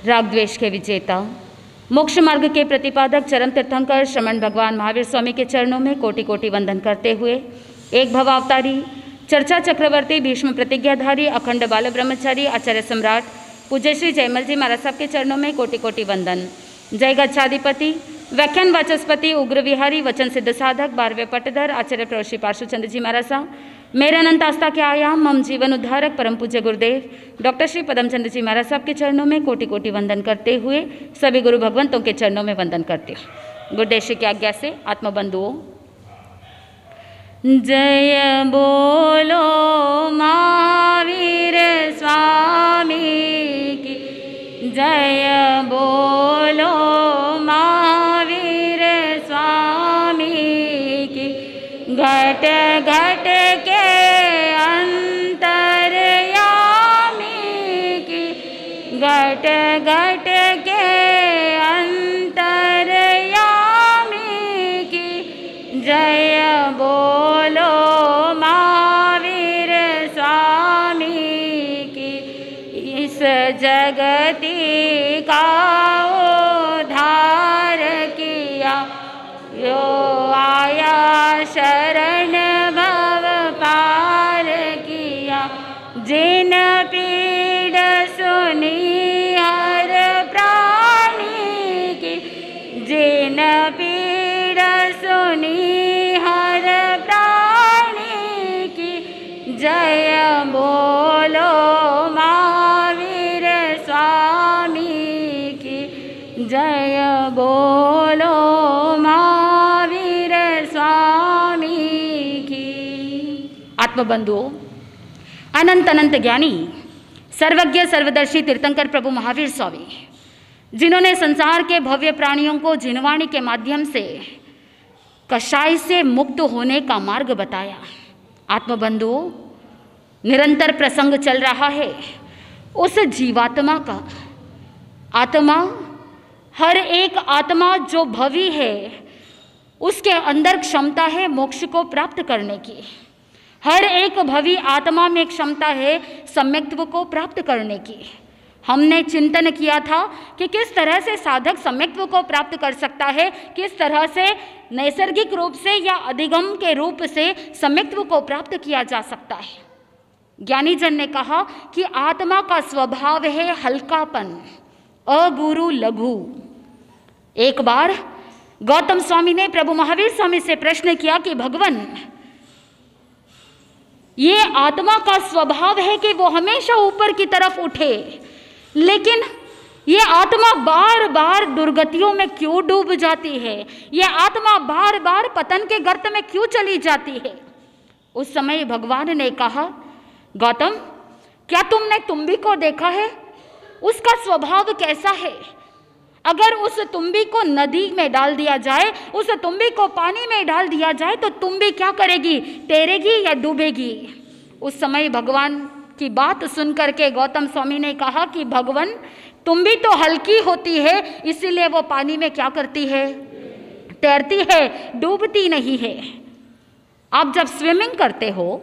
राग द्वेष के विजेता, मोक्ष मार्ग के प्रतिपादक चरम तीर्थंकर श्रमण भगवान महावीर स्वामी के चरणों में कोटि कोटि वंदन करते हुए एक भवावतारी, चर्चा चक्रवर्ती, भीष्म प्रतिज्ञाधारी, अखंड बाल ब्रह्मचारी, आचार्य सम्राट पूज्य श्री जयमल जी महाराज साहब के चरणों में कोटि कोटि वंदन। जय गच्छाधिपति, व्याख्यान वाचस्पति, उग्र विहारी, वचन सिद्ध साधक, 12वें पटधर आचार्य प्रभु श्री पार्श्वचंद्र जी महाराज साहब, मेरे अनंत आस्था के आयाम, मम जीवन उद्धारक परम पूज्य गुरुदेव डॉक्टर श्री पदमचंद्र जी महाराज साहब के चरणों में कोटि कोटि वंदन करते हुए सभी गुरु भगवंतों के चरणों में वंदन करते हूँ। गुरुदेव श्री की आज्ञा से आत्मबंधुओं, जय बोलो महावीर स्वामी की, जय बोलो महावीर स्वामी की। घट घट के अंतर्यामी की, घट घट के अंतर्यामी की, जय बोलो महावीर स्वामी की। इस जगती का उद्धार किया, यो आया शरण भव पार किया। जिन पीड़ सुनी हर प्राणी की, जिन पीड़ सुनी हर प्राणी की, जय बोलो महावीर स्वामी की, जय बोलो महावीर स्वामी की। आत्मबंधुओं, अनंत अनंत ज्ञानी, सर्वज्ञ सर्वदर्शी तीर्थंकर प्रभु महावीर स्वामी, जिन्होंने संसार के भव्य प्राणियों को जिनवाणी के माध्यम से कषाय से मुक्त होने का मार्ग बताया। आत्मबंधुओं, निरंतर प्रसंग चल रहा है उस जीवात्मा का। आत्मा, हर एक आत्मा जो भवी है, उसके अंदर क्षमता है मोक्ष को प्राप्त करने की। हर एक भवी आत्मा में क्षमता है सम्यक्त्व को प्राप्त करने की। हमने चिंतन किया था कि किस तरह से साधक सम्यक्त्व को प्राप्त कर सकता है, किस तरह से नैसर्गिक रूप से या अधिगम के रूप से सम्यक्त्व को प्राप्त किया जा सकता है। ज्ञानी जन ने कहा कि आत्मा का स्वभाव है हल्कापन, अगुरु लघु। एक बार गौतम स्वामी ने प्रभु महावीर स्वामी से प्रश्न किया कि भगवान, ये आत्मा का स्वभाव है कि वो हमेशा ऊपर की तरफ उठे, लेकिन ये आत्मा बार बार दुर्गतियों में क्यों डूब जाती है? ये आत्मा बार बार पतन के गर्त में क्यों चली जाती है? उस समय भगवान ने कहा, गौतम, क्या तुमने तुम्बी को देखा है? उसका स्वभाव कैसा है? अगर उस तुम्बी को नदी में डाल दिया जाए, उस तुम्बी को पानी में डाल दिया जाए, तो तुम्बी क्या करेगी? तैरेगी या डूबेगी? उस समय भगवान की बात सुनकर के गौतम स्वामी ने कहा कि भगवान, तुम्बी तो हल्की होती है, इसीलिए वो पानी में क्या करती है? तैरती है, डूबती नहीं है। आप जब स्विमिंग करते हो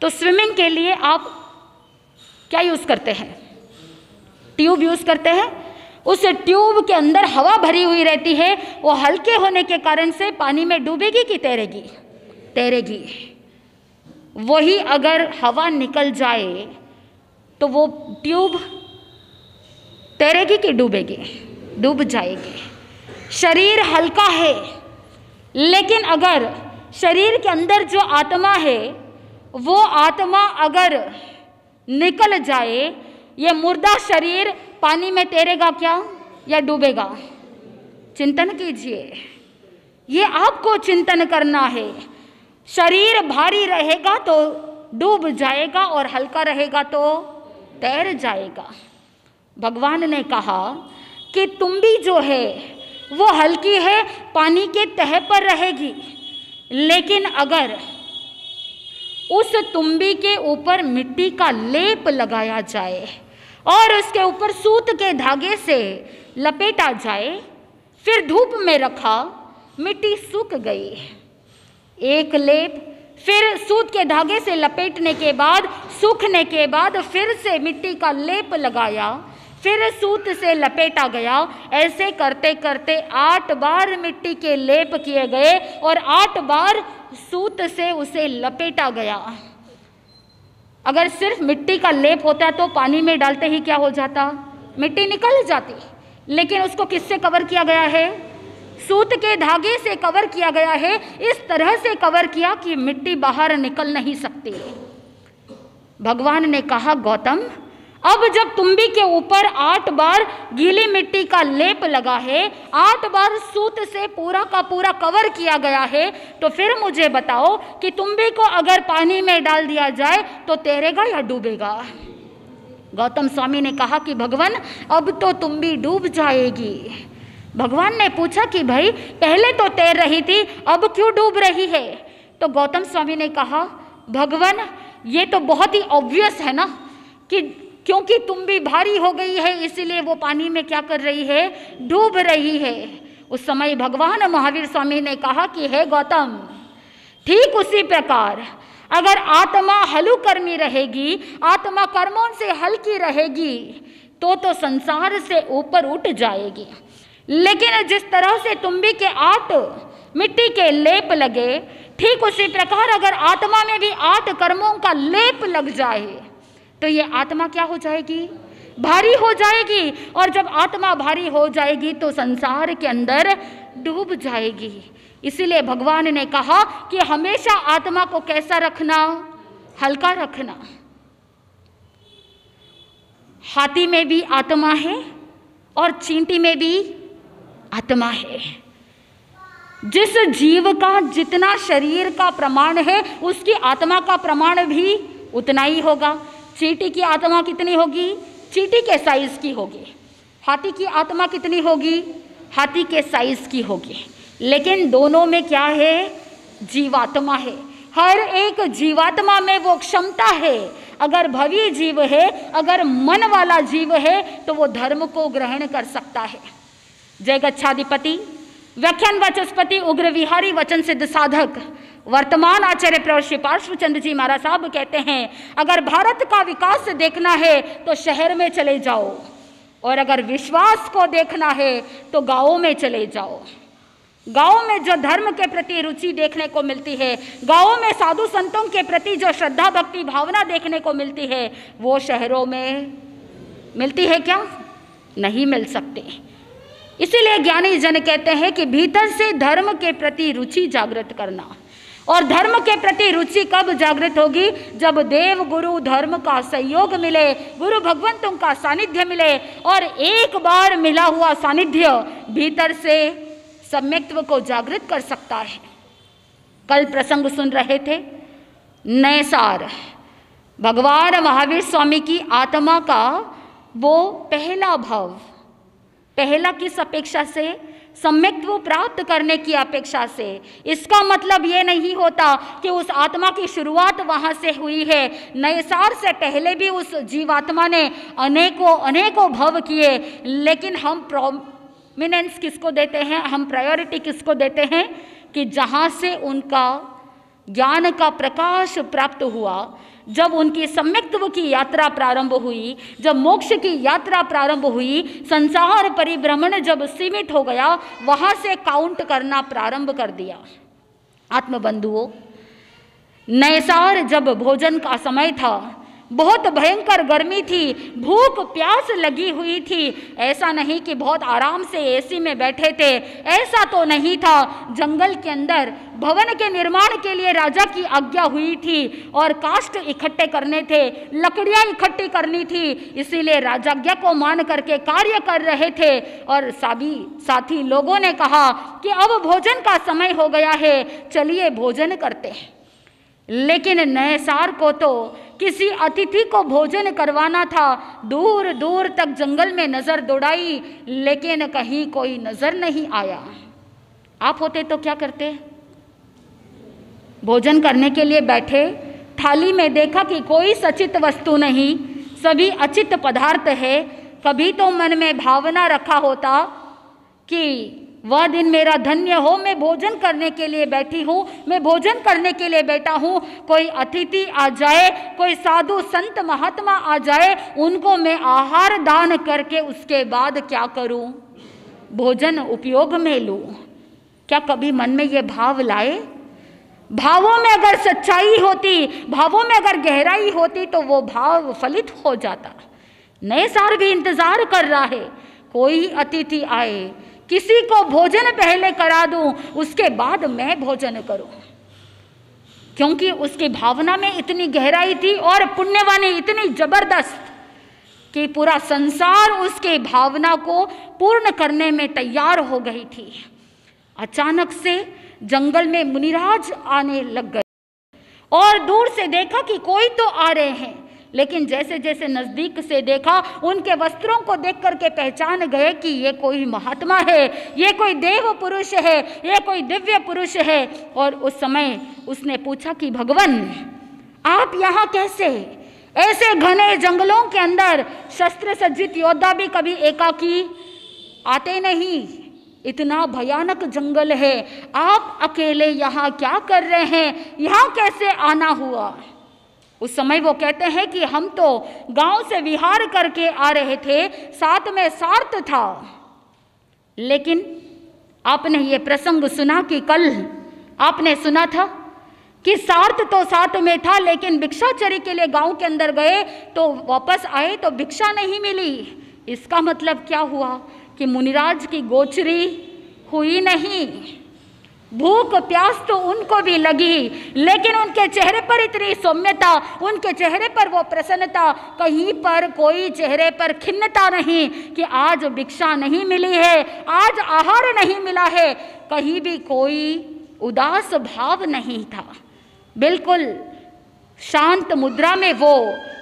तो स्विमिंग के लिए आप क्या यूज़ करते हैं? ट्यूब यूज़ करते हैं। उस ट्यूब के अंदर हवा भरी हुई रहती है, वो हल्के होने के कारण से पानी में डूबेगी कि तैरेगी? तैरेगी। वही अगर हवा निकल जाए तो वो ट्यूब तैरेगी कि डूबेगी? डूब जाएगी। शरीर हल्का है, लेकिन अगर शरीर के अंदर जो आत्मा है, वो आत्मा अगर निकल जाए, ये मुर्दा शरीर पानी में तैरेगा क्या या डूबेगा? चिंतन कीजिए, ये आपको चिंतन करना है। शरीर भारी रहेगा तो डूब जाएगा और हल्का रहेगा तो तैर जाएगा। भगवान ने कहा कि तुम्बी जो है वो हल्की है, पानी के तह पर रहेगी, लेकिन अगर उस तुम्बी के ऊपर मिट्टी का लेप लगाया जाए और उसके ऊपर सूत के धागे से लपेटा जाए, फिर धूप में रखा, मिट्टी सूख गई। एक लेप, फिर सूत के धागे से लपेटने के बाद, सूखने के बाद फिर से मिट्टी का लेप लगाया, फिर सूत से लपेटा गया। ऐसे करते करते 8 बार मिट्टी के लेप किए गए और 8 बार सूत से उसे लपेटा गया। अगर सिर्फ मिट्टी का लेप होता तो पानी में डालते ही क्या हो जाता, मिट्टी निकल जाती, लेकिन उसको किससे कवर किया गया है, सूत के धागे से कवर किया गया है। इस तरह से कवर किया कि मिट्टी बाहर निकल नहीं सकती। भगवान ने कहा, गौतम, अब जब तुम्बी के ऊपर 8 बार गीली मिट्टी का लेप लगा है, 8 बार सूत से पूरा का पूरा कवर किया गया है, तो फिर मुझे बताओ कि तुम्बी को अगर पानी में डाल दिया जाए तो तैरेगा या डूबेगा। गौतम स्वामी ने कहा कि भगवान, अब तो तुम्बी डूब जाएगी। भगवान ने पूछा कि भाई पहले तो तैर रही थी, अब क्यों डूब रही है। तो गौतम स्वामी ने कहा, भगवान ये तो बहुत ही ऑब्वियस है ना कि क्योंकि तुम्बी भारी हो गई है इसीलिए वो पानी में क्या कर रही है, डूब रही है। उस समय भगवान महावीर स्वामी ने कहा कि हे गौतम, ठीक उसी प्रकार अगर आत्मा हलुकर्मी रहेगी, आत्मा कर्मों से हल्की रहेगी तो संसार से ऊपर उठ जाएगी। लेकिन जिस तरह से तुम्बी के 8 मिट्टी के लेप लगे, ठीक उसी प्रकार अगर आत्मा में भी 8 कर्मों का लेप लग जाए तो ये आत्मा क्या हो जाएगी, भारी हो जाएगी। और जब आत्मा भारी हो जाएगी तो संसार के अंदर डूब जाएगी। इसीलिए भगवान ने कहा कि हमेशा आत्मा को कैसा रखना, हल्का रखना। हाथी में भी आत्मा है और चींटी में भी आत्मा है। जिस जीव का जितना शरीर का प्रमाण है उसकी आत्मा का प्रमाण भी उतना ही होगा। चींटी की आत्मा कितनी होगी, चींटी के साइज की होगी। हाथी की आत्मा कितनी होगी, हाथी के साइज की होगी। लेकिन दोनों में क्या है, जीवात्मा है। हर एक जीवात्मा में वो क्षमता है। अगर भवी जीव है, अगर मन वाला जीव है तो वो धर्म को ग्रहण कर सकता है। जय गच्छाधिपति, व्याख्यान वाचस्पति, उग्र विहारी, वचन सिद्ध साधक, वर्तमान आचार्य प्रवर श्री पार्श्वचंद्र जी महाराज साहब कहते हैं, अगर भारत का विकास देखना है तो शहर में चले जाओ, और अगर विश्वास को देखना है तो गाँवों में चले जाओ। गाँव में जो धर्म के प्रति रुचि देखने को मिलती है, गाँवों में साधु संतों के प्रति जो श्रद्धा भक्ति भावना देखने को मिलती है, वो शहरों में मिलती है क्या, नहीं मिल सकते। इसीलिए ज्ञानी जन कहते हैं कि भीतर से धर्म के प्रति रुचि जागृत करना। और धर्म के प्रति रुचि कब जागृत होगी, जब देव गुरु धर्म का सहयोग मिले, गुरु भगवंतों का सानिध्य मिले। और एक बार मिला हुआ सानिध्य भीतर से सम्यक्त्व को जागृत कर सकता है। कल प्रसंग सुन रहे थे, नए सार भगवान महावीर स्वामी की आत्मा का वो पहला भाव, पहला किस अपेक्षा से, सम्यक्त्व प्राप्त करने की अपेक्षा से। इसका मतलब ये नहीं होता कि उस आत्मा की शुरुआत वहाँ से हुई है। नए सार से पहले भी उस जीवात्मा ने अनेकों भव किए, लेकिन हम प्रोमिनेंस किसको देते हैं, हम प्रायोरिटी किसको देते हैं कि जहाँ से उनका ज्ञान का प्रकाश प्राप्त हुआ, जब उनकी सम्यक्त्व की यात्रा प्रारंभ हुई, जब मोक्ष की यात्रा प्रारंभ हुई, संसार परिभ्रमण जब सीमित हो गया, वहाँ से काउंट करना प्रारंभ कर दिया। आत्मबंधुओं, नए सार जब भोजन का समय था, बहुत भयंकर गर्मी थी, भूख प्यास लगी हुई थी। ऐसा नहीं कि बहुत आराम से एसी में बैठे थे, ऐसा तो नहीं था। जंगल के अंदर भवन के निर्माण के लिए राजा की आज्ञा हुई थी और काष्ठ इकट्ठे करने थे, लकड़ियां इकट्ठी करनी थी। इसीलिए राजाज्ञा को मान करके कार्य कर रहे थे। और सभी साथी लोगों ने कहा कि अब भोजन का समय हो गया है, चलिए भोजन करते हैं। लेकिन नए सार को तो किसी अतिथि को भोजन करवाना था। दूर दूर तक जंगल में नजर दौड़ाई, लेकिन कहीं कोई नजर नहीं आया। आप होते तो क्या करते? भोजन करने के लिए बैठे, थाली में देखा कि कोई सचित वस्तु नहीं, सभी अचित पदार्थ है। कभी तो मन में भावना रखा होता कि वह दिन मेरा धन्य हो, मैं भोजन करने के लिए बैठी हूँ, मैं भोजन करने के लिए बैठा हूँ, कोई अतिथि आ जाए, कोई साधु संत महात्मा आ जाए, उनको मैं आहार दान करके उसके बाद क्या करूँ, भोजन उपयोग में लूँ। क्या कभी मन में ये भाव लाए? भावों में अगर सच्चाई होती, भावों में अगर गहराई होती तो वो भाव फलित हो जाता। नए साल भी इंतजार कर रहा है, कोई अतिथि आए, किसी को भोजन पहले करा दूं, उसके बाद मैं भोजन करूं, क्योंकि उसकी भावना में इतनी गहराई थी और पुण्यवानी इतनी जबरदस्त कि पूरा संसार उसके भावना को पूर्ण करने में तैयार हो गई थी। अचानक से जंगल में मुनिराज आने लग गए और दूर से देखा कि कोई तो आ रहे हैं, लेकिन जैसे जैसे नज़दीक से देखा, उनके वस्त्रों को देख करके पहचान गए कि ये कोई महात्मा है, ये कोई देव पुरुष है, ये कोई दिव्य पुरुष है। और उस समय उसने पूछा कि भगवान, आप यहाँ कैसे? ऐसे घने जंगलों के अंदर शस्त्र सज्जित योद्धा भी कभी एकाकी आते नहीं, इतना भयानक जंगल है, आप अकेले यहाँ क्या कर रहे हैं, यहाँ कैसे आना हुआ? उस समय वो कहते हैं कि हम तो गांव से विहार करके आ रहे थे, साथ में सार्थ था, लेकिन आपने ये प्रसंग सुना कि कल आपने सुना था कि सार्थ तो साथ में था, लेकिन भिक्षाचरी के लिए गांव के अंदर गए तो वापस आए तो भिक्षा नहीं मिली। इसका मतलब क्या हुआ कि मुनिराज की गोचरी हुई नहीं। भूख प्यास तो उनको भी लगी, लेकिन उनके चेहरे पर इतनी सौम्यता, उनके चेहरे पर वो प्रसन्नता, कहीं पर कोई चेहरे पर खिन्नता नहीं कि आज भिक्षा नहीं मिली है, आज आहार नहीं मिला है, कहीं भी कोई उदास भाव नहीं था। बिल्कुल शांत मुद्रा में वो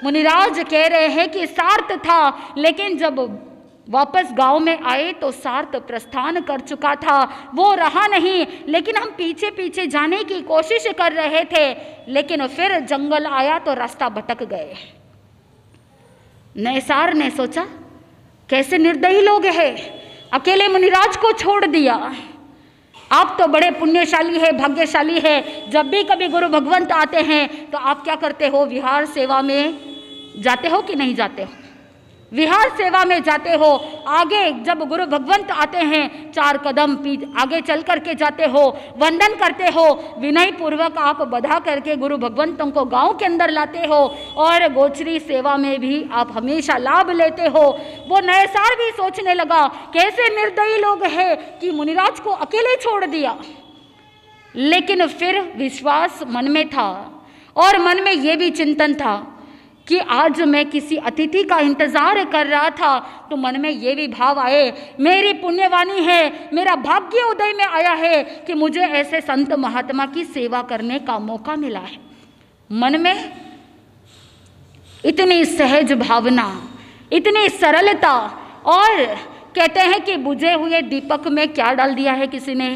मुनिराज कह रहे हैं कि सार्थ था, लेकिन जब वापस गांव में आए तो सार्थ प्रस्थान कर चुका था, वो रहा नहीं। लेकिन हम पीछे पीछे जाने की कोशिश कर रहे थे, लेकिन फिर जंगल आया तो रास्ता भटक गए। नैसार ने सोचा कैसे निर्दयी लोग हैं, अकेले मुनिराज को छोड़ दिया। आप तो बड़े पुण्यशाली है, भाग्यशाली है, जब भी कभी गुरु भगवंत आते हैं तो आप क्या करते हो, विहार सेवा में जाते हो कि नहीं जाते हो? विहार सेवा में जाते हो, आगे जब गुरु भगवंत आते हैं 4 कदम आगे चल करके जाते हो, वंदन करते हो, विनय पूर्वक आप बधा करके गुरु भगवंतों को गांव के अंदर लाते हो, और गोचरी सेवा में भी आप हमेशा लाभ लेते हो। वो नैसार भी सोचने लगा कैसे निर्दयी लोग हैं कि मुनिराज को अकेले छोड़ दिया। लेकिन फिर विश्वास मन में था और मन में ये भी चिंतन था कि आज मैं किसी अतिथि का इंतजार कर रहा था तो मन में ये भी भाव आए, मेरी पुण्यवानी है, मेरा भाग्य उदय में आया है कि मुझे ऐसे संत महात्मा की सेवा करने का मौका मिला है। मन में इतनी सहज भावना, इतनी सरलता, और कहते हैं कि बुझे हुए दीपक में क्या डाल दिया है किसी ने,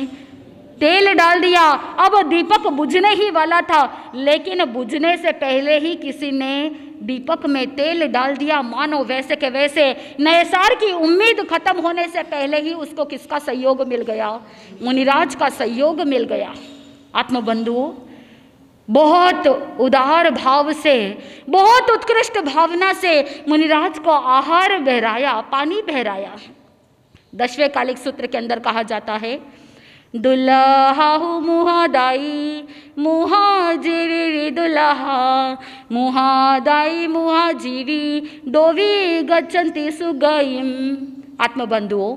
तेल डाल दिया। अब दीपक बुझने ही वाला था, लेकिन बुझने से पहले ही किसी ने दीपक में तेल डाल दिया, मानो वैसे के वैसे नैसार की उम्मीद खत्म होने से पहले ही उसको किसका सहयोग मिल गया, मुनिराज का सहयोग मिल गया। आत्मबंधुओं, बहुत उदार भाव से, बहुत उत्कृष्ट भावना से मुनिराज को आहार बहराया, पानी बहराया। 10वें कालिक सूत्र के अंदर कहा जाता है, दुल्हा मुहादाई मुहाजीवी, दुल्हा मुहादाई मुहाजीवी, दोवी गच्छन्ति सुगयिम। आत्मबंधुओं,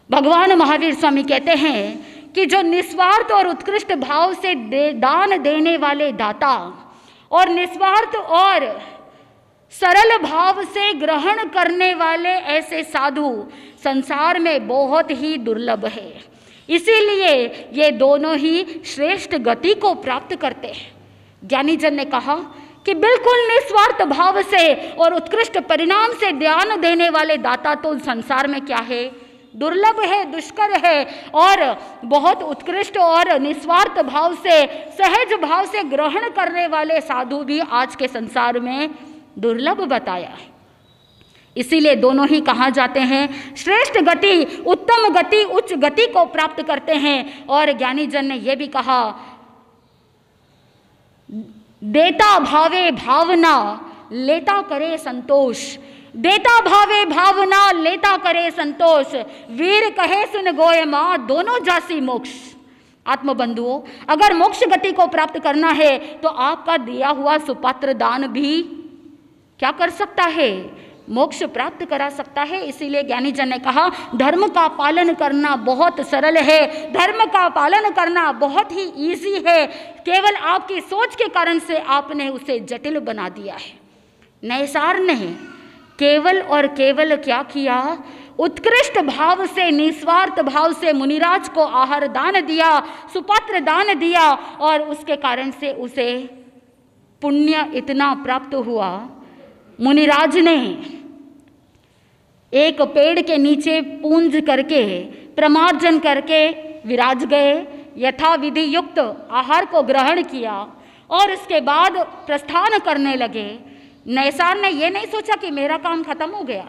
भगवान महावीर स्वामी कहते हैं कि जो निस्वार्थ और उत्कृष्ट भाव से दान देने वाले दाता और निस्वार्थ और सरल भाव से ग्रहण करने वाले ऐसे साधु संसार में बहुत ही दुर्लभ है। इसीलिए ये दोनों ही श्रेष्ठ गति को प्राप्त करते हैं। ज्ञानी जन ने कहा कि बिल्कुल निस्वार्थ भाव से और उत्कृष्ट परिणाम से ध्यान देने वाले दाता तो संसार में क्या है, दुर्लभ है, दुष्कर है, और बहुत उत्कृष्ट और निस्वार्थ भाव से, सहज भाव से ग्रहण करने वाले साधु भी आज के संसार में दुर्लभ बताया है। इसीलिए दोनों ही कहा जाते हैं श्रेष्ठ गति, उत्तम गति, उच्च गति को प्राप्त करते हैं। और ज्ञानी जन ने यह भी कहा, देता भावे भावना लेता करे संतोष, देता भावे भावना लेता करे संतोष, वीर कहे सुन गोय माँ दोनों जासी मोक्ष। आत्मबंधुओं, अगर मोक्ष गति को प्राप्त करना है तो आपका दिया हुआ सुपात्र दान भी क्या कर सकता है? मोक्ष प्राप्त करा सकता है। इसीलिए ज्ञानी जन ने कहा धर्म का पालन करना बहुत सरल है, धर्म का पालन करना बहुत ही इजी है, केवल आपकी सोच के कारण से आपने उसे जटिल बना दिया है। नैसार ने केवल और केवल क्या किया? उत्कृष्ट भाव से, निस्वार्थ भाव से मुनिराज को आहार दान दिया, सुपात्र दान दिया, और उसके कारण से उसे पुण्य इतना प्राप्त हुआ। मुनिराज ने एक पेड़ के नीचे पूंज करके प्रमार्जन करके विराज गए, यथाविधि युक्त आहार को ग्रहण किया और उसके बाद प्रस्थान करने लगे। नैसार ने यह नहीं सोचा कि मेरा काम खत्म हो गया।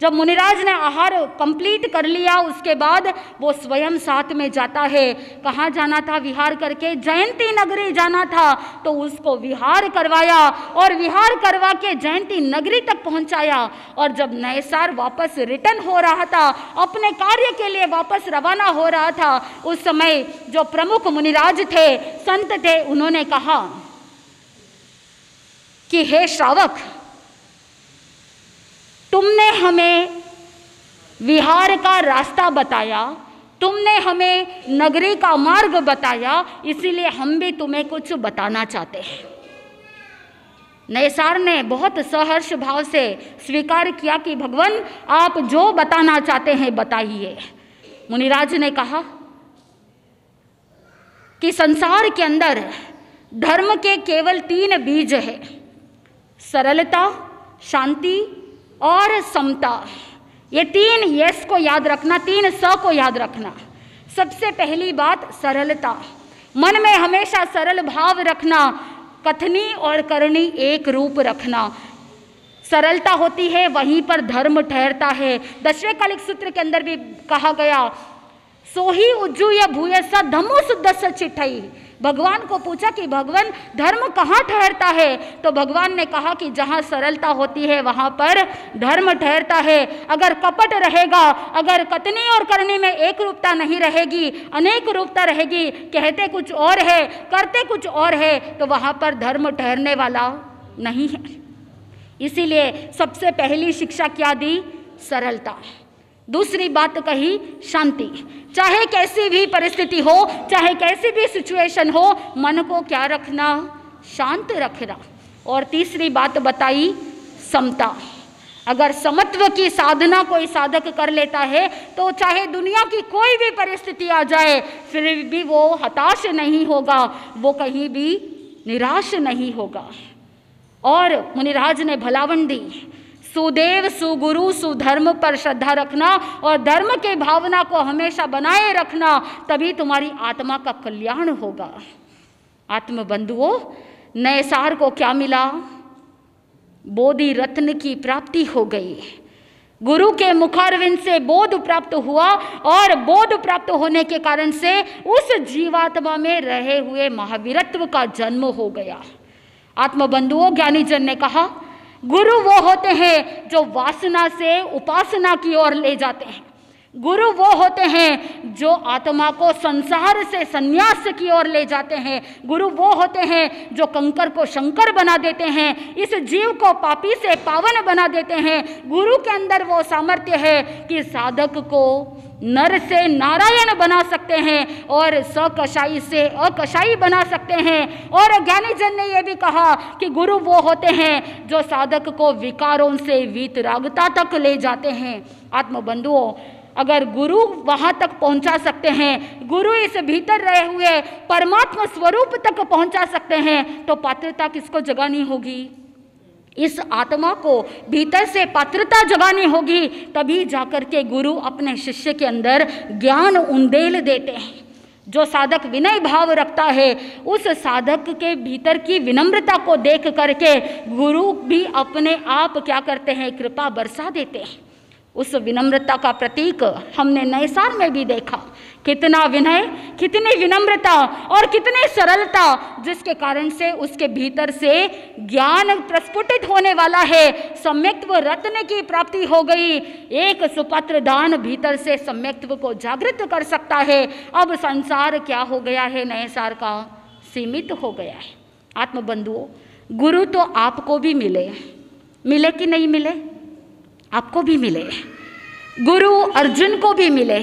जब मुनिराज ने आहार कंप्लीट कर लिया उसके बाद वो स्वयं साथ में जाता है। कहाँ जाना था? विहार करके जयंती नगरी जाना था, तो उसको विहार करवाया और विहार करवा के जयंती नगरी तक पहुंचाया। और जब नैसार वापस रिटर्न हो रहा था, अपने कार्य के लिए वापस रवाना हो रहा था, उस समय जो प्रमुख मुनिराज थे, संत थे, उन्होंने कहा कि हे श्रावक, तुमने हमें विहार का रास्ता बताया, तुमने हमें नगरी का मार्ग बताया, इसीलिए हम भी तुम्हें कुछ बताना चाहते हैं। नैसार ने बहुत सहर्ष भाव से स्वीकार किया कि भगवान आप जो बताना चाहते हैं बताइए। मुनिराज ने कहा कि संसार के अंदर धर्म के केवल 3 बीज है, सरलता, शांति और समता। ये 3 यस को याद रखना, 3 स को याद रखना। सबसे पहली बात सरलता, मन में हमेशा सरल भाव रखना, कथनी और करनी एक रूप रखना। सरलता होती है वहीं पर धर्म ठहरता है। 10वें कालिक सूत्र के अंदर भी कहा गया, सोही उज्जूय भूयसा धम्मो शुद्धस्य चिट्ठई। भगवान को पूछा कि भगवान धर्म कहाँ ठहरता है? तो भगवान ने कहा कि जहाँ सरलता होती है वहाँ पर धर्म ठहरता है। अगर कपट रहेगा, अगर कथनी और करनी में एक रूपता नहीं रहेगी, अनेक रूपता रहेगी, कहते कुछ और है करते कुछ और है, तो वहाँ पर धर्म ठहरने वाला नहीं है। इसीलिए सबसे पहली शिक्षा क्या दी? सरलता। दूसरी बात कही शांति। चाहे कैसी भी परिस्थिति हो, चाहे कैसी भी सिचुएशन हो, मन को क्या रखना? शांत रखना। और तीसरी बात बताई समता। अगर समत्व की साधना कोई साधक कर लेता है तो चाहे दुनिया की कोई भी परिस्थिति आ जाए फिर भी वो हताश नहीं होगा, वो कहीं भी निराश नहीं होगा। और मुनिराज ने भलावन दी, सुदेव सुगुरु सुधर्म पर श्रद्धा रखना और धर्म के भावना को हमेशा बनाए रखना, तभी तुम्हारी आत्मा का कल्याण होगा। आत्मबंधुओं, नैसार को क्या मिला? बोधि रत्न की प्राप्ति हो गई। गुरु के मुखारविंद से बोध प्राप्त हुआ और बोध प्राप्त होने के कारण से उस जीवात्मा में रहे हुए महावीरत्व का जन्म हो गया। आत्मबंधुओं, ज्ञानी जन ने कहा गुरु वो होते हैं जो वासना से उपासना की ओर ले जाते हैं। गुरु वो होते हैं जो आत्मा को संसार से संन्यास की ओर ले जाते हैं। गुरु वो होते हैं जो कंकर को शंकर बना देते हैं, इस जीव को पापी से पावन बना देते हैं। गुरु के अंदर वो सामर्थ्य है कि साधक को नर से नारायण बना सकते हैं और सकशाई से अकशाई बना सकते हैं। और ज्ञानी जन ने यह भी कहा कि गुरु वो होते हैं जो साधक को विकारों से वीतरागता तक ले जाते हैं। आत्मबंधुओं, अगर गुरु वहाँ तक पहुँचा सकते हैं, गुरु इस भीतर रहे हुए परमात्मा स्वरूप तक पहुँचा सकते हैं, तो पात्रता किसको जगानी होगी? इस आत्मा को भीतर से पात्रता जगानी होगी, तभी जाकर के गुरु अपने शिष्य के अंदर ज्ञान उंडेल देते हैं। जो साधक विनय भाव रखता है, उस साधक के भीतर की विनम्रता को देख करके गुरु भी अपने आप क्या करते हैं, कृपा बरसा देते हैं। उस विनम्रता का प्रतीक हमने नए साल में भी देखा, कितना विनय, कितनी विनम्रता और कितनी सरलता, जिसके कारण से उसके भीतर से ज्ञान प्रस्फुटित होने वाला है। सम्यक्त्व रत्न की प्राप्ति हो गई। एक सुपत्र दान भीतर से सम्यक्त्व को जागृत कर सकता है। अब संसार क्या हो गया है, नए साल का सीमित हो गया है। आत्मबंधुओं, गुरु तो आपको भी मिले, मिले कि नहीं मिले? आपको भी मिले, गुरु अर्जुन को भी मिले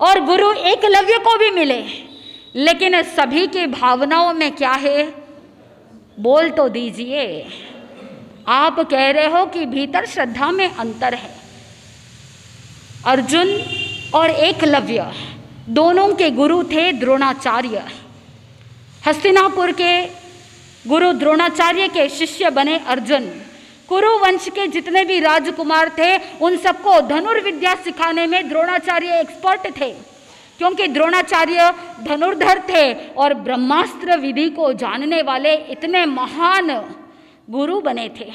और गुरु एकलव्य को भी मिले, लेकिन सभी की भावनाओं में क्या है, बोल तो दीजिए। आप कह रहे हो कि भीतर श्रद्धा में अंतर है। अर्जुन और एकलव्य दोनों के गुरु थे द्रोणाचार्य। हस्तिनापुर के गुरु द्रोणाचार्य के शिष्य बने अर्जुन। कुरु वंश के जितने भी राजकुमार थे, उन सबको धनुर्विद्या सिखाने में द्रोणाचार्य एक्सपर्ट थे, क्योंकि द्रोणाचार्य धनुर्धर थे और ब्रह्मास्त्र विधि को जानने वाले इतने महान गुरु बने थे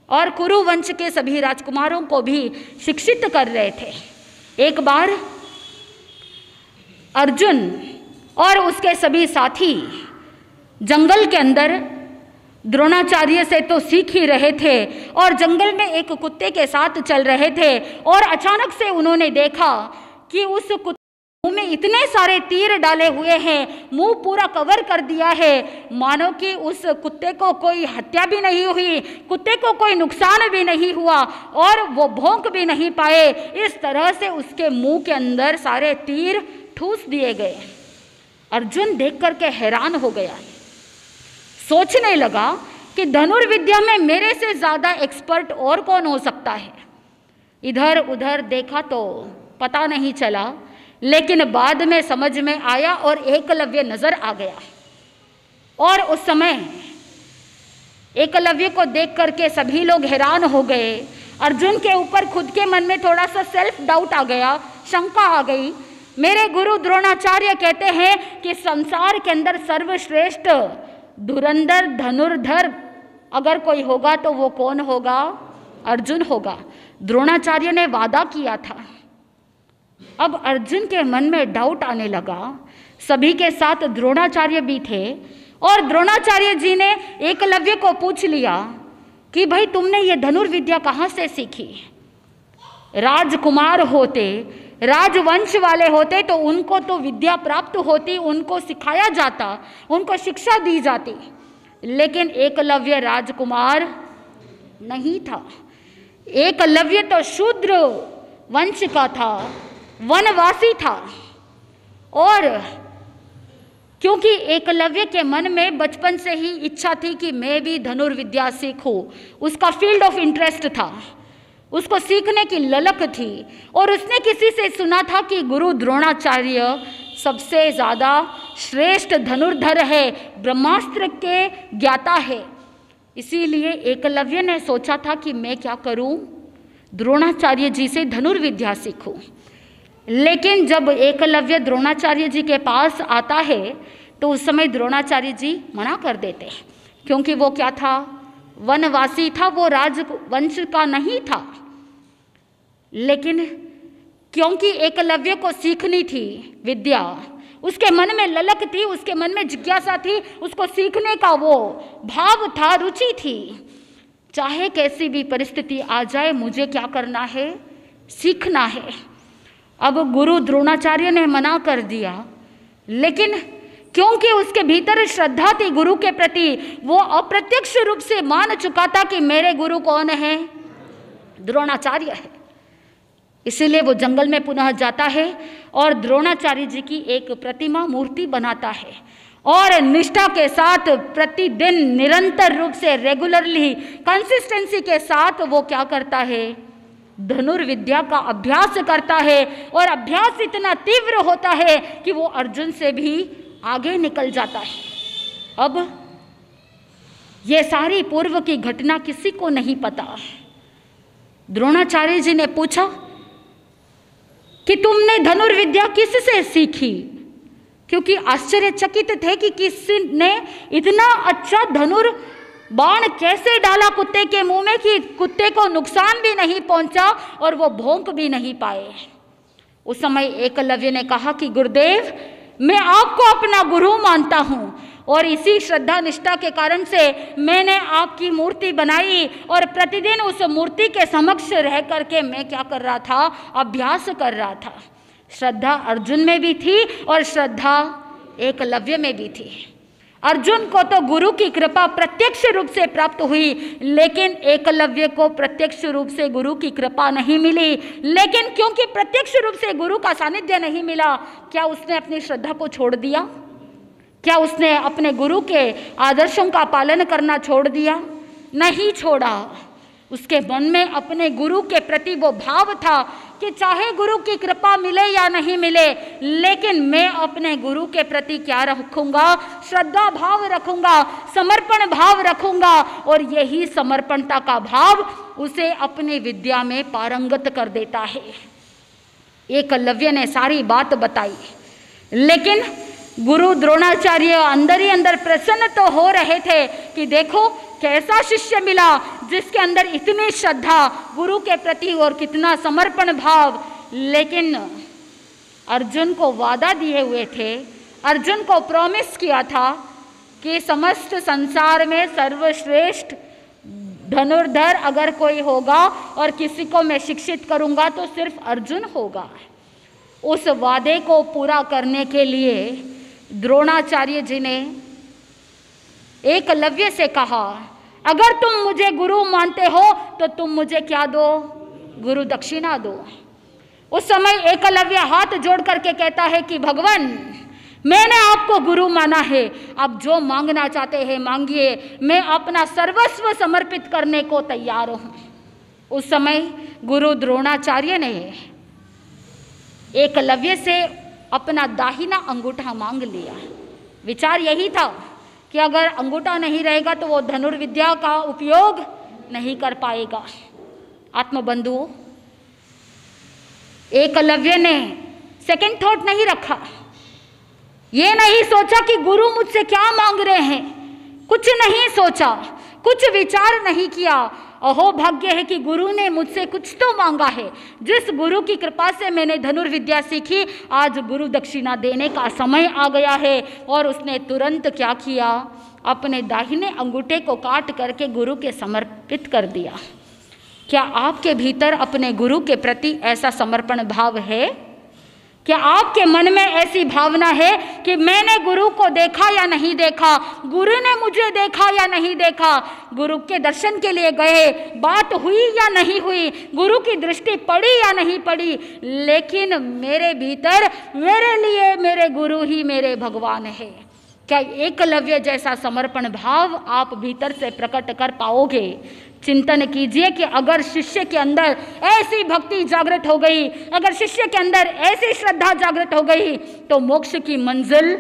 और कुरु वंश के सभी राजकुमारों को भी शिक्षित कर रहे थे। एक बार अर्जुन और उसके सभी साथी जंगल के अंदर द्रोणाचार्य से तो सीख ही रहे थे और जंगल में एक कुत्ते के साथ चल रहे थे और अचानक से उन्होंने देखा कि उस कुत्ते मुंह में इतने सारे तीर डाले हुए हैं, मुंह पूरा कवर कर दिया है, मानो कि उस कुत्ते को कोई हत्या भी नहीं हुई, कुत्ते को कोई नुकसान भी नहीं हुआ और वो भौंक भी नहीं पाए। इस तरह से उसके मुंह के अंदर सारे तीर ठूस दिए गए। अर्जुन देख करके हैरान हो गया, सोचने लगा कि धनुर्विद्या में मेरे से ज़्यादा एक्सपर्ट और कौन हो सकता है। इधर उधर देखा तो पता नहीं चला, लेकिन बाद में समझ में आया और एकलव्य नजर आ गया। और उस समय एकलव्य को देख करके सभी लोग हैरान हो गए। अर्जुन के ऊपर खुद के मन में थोड़ा सा सेल्फ डाउट आ गया, शंका आ गई। मेरे गुरु द्रोणाचार्य कहते हैं कि संसार के अंदर सर्वश्रेष्ठ धुरंधर धनुर्धर अगर कोई होगा तो वो कौन होगा? अर्जुन होगा। द्रोणाचार्य ने वादा किया था। अब अर्जुन के मन में डाउट आने लगा। सभी के साथ द्रोणाचार्य भी थे और द्रोणाचार्य जी ने एकलव्य को पूछ लिया कि भाई तुमने ये धनुर्विद्या कहाँ से सीखी? राजकुमार होते, राजवंश वाले होते तो उनको तो विद्या प्राप्त होती, उनको सिखाया जाता, उनको शिक्षा दी जाती, लेकिन एकलव्य राजकुमार नहीं था। एकलव्य तो शूद्र वंश का था, वनवासी था। और क्योंकि एकलव्य के मन में बचपन से ही इच्छा थी कि मैं भी धनुर्विद्या सीखूं, उसका फील्ड ऑफ इंटरेस्ट था, उसको सीखने की ललक थी और उसने किसी से सुना था कि गुरु द्रोणाचार्य सबसे ज़्यादा श्रेष्ठ धनुर्धर है, ब्रह्मास्त्र के ज्ञाता है। इसीलिए एकलव्य ने सोचा था कि मैं क्या करूं, द्रोणाचार्य जी से धनुर्विद्या सीखूं। लेकिन जब एकलव्य द्रोणाचार्य जी के पास आता है तो उस समय द्रोणाचार्य जी मना कर देते हैं, क्योंकि वो क्या था? वनवासी था, वो राजवंश का नहीं था। लेकिन क्योंकि एकलव्य को सीखनी थी विद्या, उसके मन में ललक थी, उसके मन में जिज्ञासा थी, उसको सीखने का वो भाव था, रुचि थी। चाहे कैसी भी परिस्थिति आ जाए, मुझे क्या करना है? सीखना है। अब गुरु द्रोणाचार्य ने मना कर दिया, लेकिन क्योंकि उसके भीतर श्रद्धा थी गुरु के प्रति, वो अप्रत्यक्ष रूप से मान चुका था कि मेरे गुरु कौन है? द्रोणाचार्य है। इसीलिए वो जंगल में पुनः जाता है और द्रोणाचार्य जी की एक प्रतिमा मूर्ति बनाता है और निष्ठा के साथ प्रतिदिन निरंतर रूप से रेगुलरली कंसिस्टेंसी के साथ वो क्या करता है? धनुर्विद्या का अभ्यास करता है और अभ्यास इतना तीव्र होता है कि वो अर्जुन से भी आगे निकल जाता है। अब ये सारी पूर्व की घटना किसी को नहीं पता। द्रोणाचार्य जी ने पूछा कि तुमने धनुर्विद्या किससे सीखी? क्योंकि आश्चर्यचकित थे कि किसी ने इतना अच्छा धनुर बाण कैसे डाला कुत्ते के मुंह में कि कुत्ते को नुकसान भी नहीं पहुंचा और वो भौंक भी नहीं पाए। उस समय एकलव्य ने कहा कि गुरुदेव, मैं आपको अपना गुरु मानता हूँ और इसी श्रद्धा निष्ठा के कारण से मैंने आपकी मूर्ति बनाई और प्रतिदिन उस मूर्ति के समक्ष रह करके मैं क्या कर रहा था, अभ्यास कर रहा था। श्रद्धा अर्जुन में भी थी और श्रद्धा एकलव्य में भी थी। अर्जुन को तो गुरु की कृपा प्रत्यक्ष रूप से प्राप्त हुई, लेकिन एकलव्य को प्रत्यक्ष रूप से गुरु की कृपा नहीं मिली। लेकिन क्योंकि प्रत्यक्ष रूप से गुरु का सानिध्य नहीं मिला, क्या उसने अपनी श्रद्धा को छोड़ दिया? क्या उसने अपने गुरु के आदर्शों का पालन करना छोड़ दिया? नहीं छोड़ा। उसके मन में अपने गुरु के प्रति वो भाव था कि चाहे गुरु की कृपा मिले या नहीं मिले, लेकिन मैं अपने गुरु के प्रति क्या रखूंगा? श्रद्धा भाव रखूंगा, समर्पण भाव रखूंगा। और यही समर्पणता का भाव उसे अपनी विद्या में पारंगत कर देता है। एकलव्य ने सारी बात बताई, लेकिन गुरु द्रोणाचार्य अंदर ही अंदर प्रसन्न तो हो रहे थे कि देखो कैसा शिष्य मिला जिसके अंदर इतनी श्रद्धा गुरु के प्रति और कितना समर्पण भाव। लेकिन अर्जुन को वादा दिए हुए थे, अर्जुन को प्रॉमिस किया था कि समस्त संसार में सर्वश्रेष्ठ धनुर्धर अगर कोई होगा और किसी को मैं शिक्षित करूंगा तो सिर्फ अर्जुन होगा। उस वादे को पूरा करने के लिए द्रोणाचार्य जी ने एकलव्य से कहा, अगर तुम मुझे गुरु मानते हो तो तुम मुझे क्या दो? गुरु दक्षिणा दो। उस समय एकलव्य हाथ जोड़ करके कहता है कि भगवान, मैंने आपको गुरु माना है, आप जो मांगना चाहते हैं मांगिए, मैं अपना सर्वस्व समर्पित करने को तैयार हूं। उस समय गुरु द्रोणाचार्य ने एकलव्य से अपना दाहिना अंगूठा मांग लिया। विचार यही था कि अगर अंगूठा नहीं रहेगा तो वो धनुर्विद्या का उपयोग नहीं कर पाएगा। आत्मबंधुओं, एकलव्य ने सेकंड थॉट नहीं रखा, ये नहीं सोचा कि गुरु मुझसे क्या मांग रहे हैं, कुछ नहीं सोचा, कुछ विचार नहीं किया। अहो भाग्य है कि गुरु ने मुझसे कुछ तो मांगा है। जिस गुरु की कृपा से मैंने धनुर्विद्या सीखी, आज गुरु दक्षिणा देने का समय आ गया है। और उसने तुरंत क्या किया? अपने दाहिने अंगूठे को काट करके गुरु के समर्पित कर दिया। क्या आपके भीतर अपने गुरु के प्रति ऐसा समर्पण भाव है? क्या आपके मन में ऐसी भावना है कि मैंने गुरु को देखा या नहीं देखा, गुरु ने मुझे देखा या नहीं देखा, गुरु के दर्शन के लिए गए, बात हुई या नहीं हुई, गुरु की दृष्टि पड़ी या नहीं पड़ी, लेकिन मेरे भीतर मेरे लिए मेरे गुरु ही मेरे भगवान है। क्या एकलव्य जैसा समर्पण भाव आप भीतर से प्रकट कर पाओगे? चिंतन कीजिए कि अगर शिष्य के अंदर ऐसी भक्ति जागृत हो गई, अगर शिष्य के अंदर ऐसी श्रद्धा जागृत हो गई, तो मोक्ष की मंजिल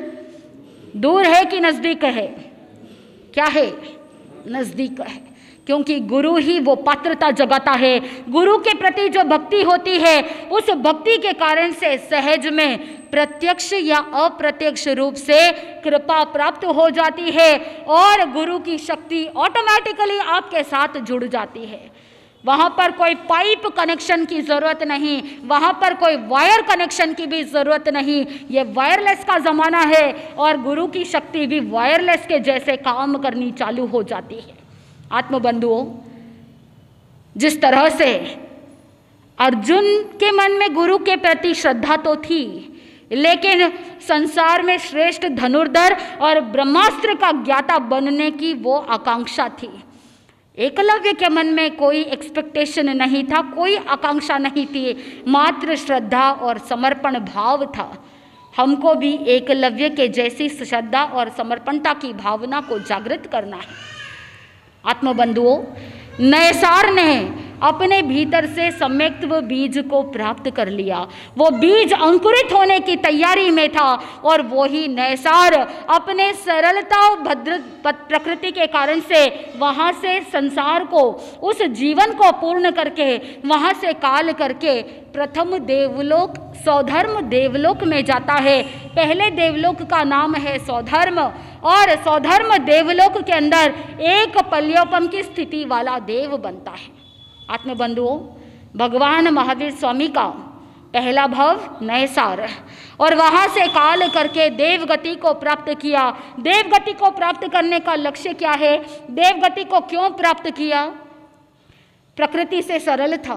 दूर है कि नजदीक है? क्या है? नजदीक है, क्योंकि गुरु ही वो पात्रता जगाता है। गुरु के प्रति जो भक्ति होती है, उस भक्ति के कारण से सहज में प्रत्यक्ष या अप्रत्यक्ष रूप से कृपा प्राप्त हो जाती है और गुरु की शक्ति ऑटोमेटिकली आपके साथ जुड़ जाती है। वहाँ पर कोई पाइप कनेक्शन की ज़रूरत नहीं, वहाँ पर कोई वायर कनेक्शन की भी ज़रूरत नहीं। ये वायरलेस का ज़माना है और गुरु की शक्ति भी वायरलेस के जैसे काम करनी चालू हो जाती है। आत्मबंधुओं, जिस तरह से अर्जुन के मन में गुरु के प्रति श्रद्धा तो थी, लेकिन संसार में श्रेष्ठ धनुर्धर और ब्रह्मास्त्र का ज्ञाता बनने की वो आकांक्षा थी। एकलव्य के मन में कोई एक्सपेक्टेशन नहीं था, कोई आकांक्षा नहीं थी, मात्र श्रद्धा और समर्पण भाव था। हमको भी एकलव्य के जैसी श्रद्धा और समर्पणता की भावना को जागृत करना है। आत्मबंधुओं, नयसार ने अपने भीतर से सम्यक्त्व बीज को प्राप्त कर लिया। वो बीज अंकुरित होने की तैयारी में था और वही नैसार अपने सरलता और भद्र प्रकृति के कारण से वहाँ से संसार को, उस जीवन को पूर्ण करके वहाँ से काल करके प्रथम देवलोक सौधर्म देवलोक में जाता है। पहले देवलोक का नाम है सौधर्म, और सौधर्म देवलोक के अंदर एक पल्योपम की स्थिति वाला देव बनता है। आत्मबंधुओं, भगवान महावीर स्वामी का पहला भव नैसार, और वहाँ से काल करके देवगति को प्राप्त किया। देवगति को प्राप्त करने का लक्ष्य क्या है? देवगति को क्यों प्राप्त किया? प्रकृति से सरल था,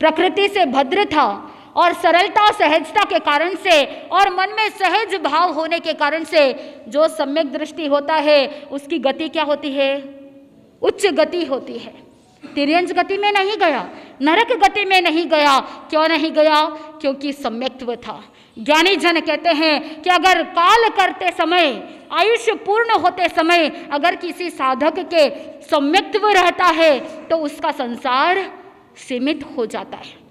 प्रकृति से भद्र था, और सरलता सहजता के कारण से और मन में सहज भाव होने के कारण से जो सम्यक दृष्टि होता है उसकी गति क्या होती है? उच्च गति होती है। तिर्यंज गति में नहीं गया, नरक गति में नहीं गया। क्यों नहीं गया? क्योंकि सम्यक्त्व था। ज्ञानी जन कहते हैं कि अगर काल करते समय, आयुष्य पूर्ण होते समय अगर किसी साधक के सम्यक्त्व रहता है तो उसका संसार सीमित हो जाता है।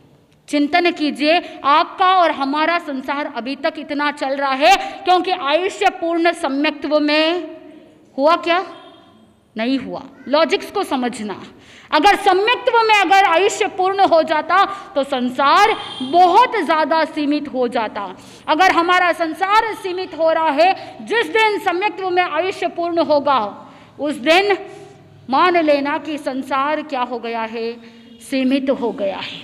चिंतन कीजिए, आपका और हमारा संसार अभी तक इतना चल रहा है क्योंकि आयुष्य पूर्ण सम्यक्त्व में हुआ क्या? नहीं हुआ। लॉजिक्स को समझना, अगर सम्यक्त्व में अगर आयुष्य पूर्ण हो जाता तो संसार बहुत ज़्यादा सीमित हो जाता। अगर हमारा संसार सीमित हो रहा है, जिस दिन सम्यक्त्व में आयुष्य पूर्ण होगा उस दिन मान लेना कि संसार क्या हो गया है? सीमित हो गया है।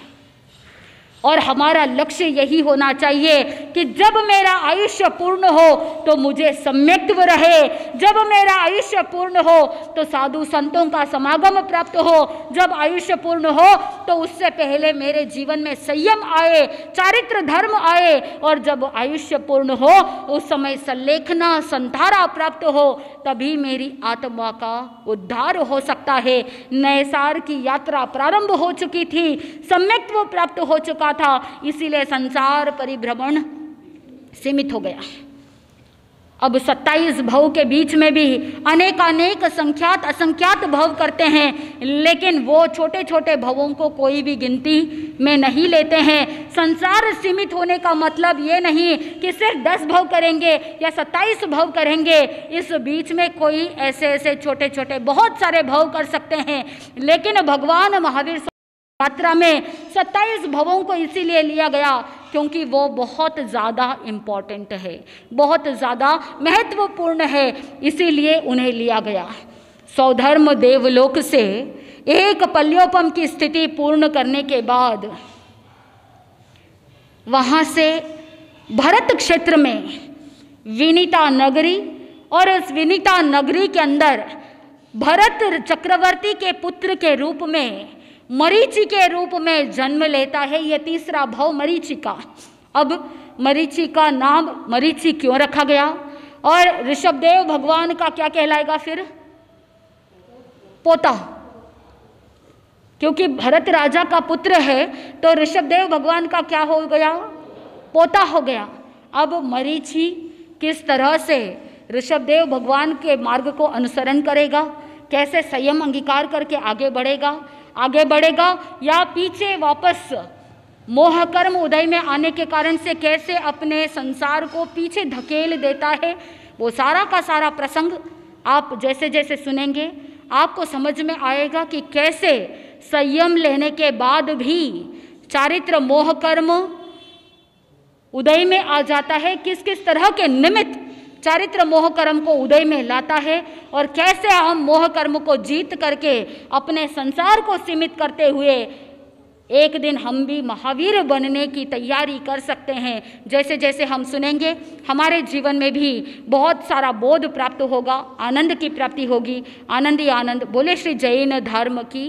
और हमारा लक्ष्य यही होना चाहिए कि जब मेरा आयुष्य पूर्ण हो तो मुझे सम्यक्त्व रहे, जब मेरा आयुष्य पूर्ण हो तो साधु संतों का समागम प्राप्त हो, जब आयुष्य पूर्ण हो तो उससे पहले मेरे जीवन में संयम आए, चारित्र धर्म आए, और जब आयुष्य पूर्ण हो उस समय संलेखना संधारा प्राप्त हो, तभी मेरी आत्मा का उद्धार हो सकता है। नैसार की यात्रा प्रारंभ हो चुकी थी, सम्यक्त्व प्राप्त हो चुका था, इसीलिए संसार परिभ्रमण सीमित हो गया। अब 27 भव के बीच में भी अनेक संख्यात असंख्यात भव करते हैं, लेकिन वो छोटे छोटे भवों को कोई भी गिनती में नहीं लेते हैं। संसार सीमित होने का मतलब ये नहीं कि सिर्फ 10 भव करेंगे या 27 भव करेंगे। इस बीच में कोई ऐसे छोटे छोटे बहुत सारे भव कर सकते हैं, लेकिन भगवान महावीर यात्रा में 27 भवों को इसीलिए लिया गया क्योंकि वो बहुत ज़्यादा इम्पॉर्टेंट है, बहुत ज़्यादा महत्वपूर्ण है, इसीलिए उन्हें लिया गया। सौधर्म देवलोक से एक पल्योपम की स्थिति पूर्ण करने के बाद वहाँ से भरत क्षेत्र में विनीता नगरी, और उस विनीता नगरी के अंदर भरत चक्रवर्ती के पुत्र के रूप में मरीचि के रूप में जन्म लेता है। ये तीसरा भव मरीचि का। अब मरीचि का नाम मरीचि क्यों रखा गया, और ऋषभदेव भगवान का क्या कहलाएगा फिर? पोता। क्योंकि भरत राजा का पुत्र है तो ऋषभदेव भगवान का क्या हो गया? पोता हो गया। अब मरीचि किस तरह से ऋषभदेव भगवान के मार्ग को अनुसरण करेगा, कैसे संयम अंगीकार करके आगे बढ़ेगा या पीछे वापस मोह कर्म उदय में आने के कारण से कैसे अपने संसार को पीछे धकेल देता है, वो सारा का सारा प्रसंग आप जैसे जैसे सुनेंगे आपको समझ में आएगा कि कैसे संयम लेने के बाद भी चारित्र मोह कर्म उदय में आ जाता है, किस किस तरह के निमित्त चारित्र मोह कर्म को उदय में लाता है, और कैसे हम मोह कर्म को जीत करके अपने संसार को सीमित करते हुए एक दिन हम भी महावीर बनने की तैयारी कर सकते हैं। जैसे जैसे हम सुनेंगे हमारे जीवन में भी बहुत सारा बोध प्राप्त होगा, आनंद की प्राप्ति होगी। आनंद ही आनंद। बोले श्री जैन धर्म की।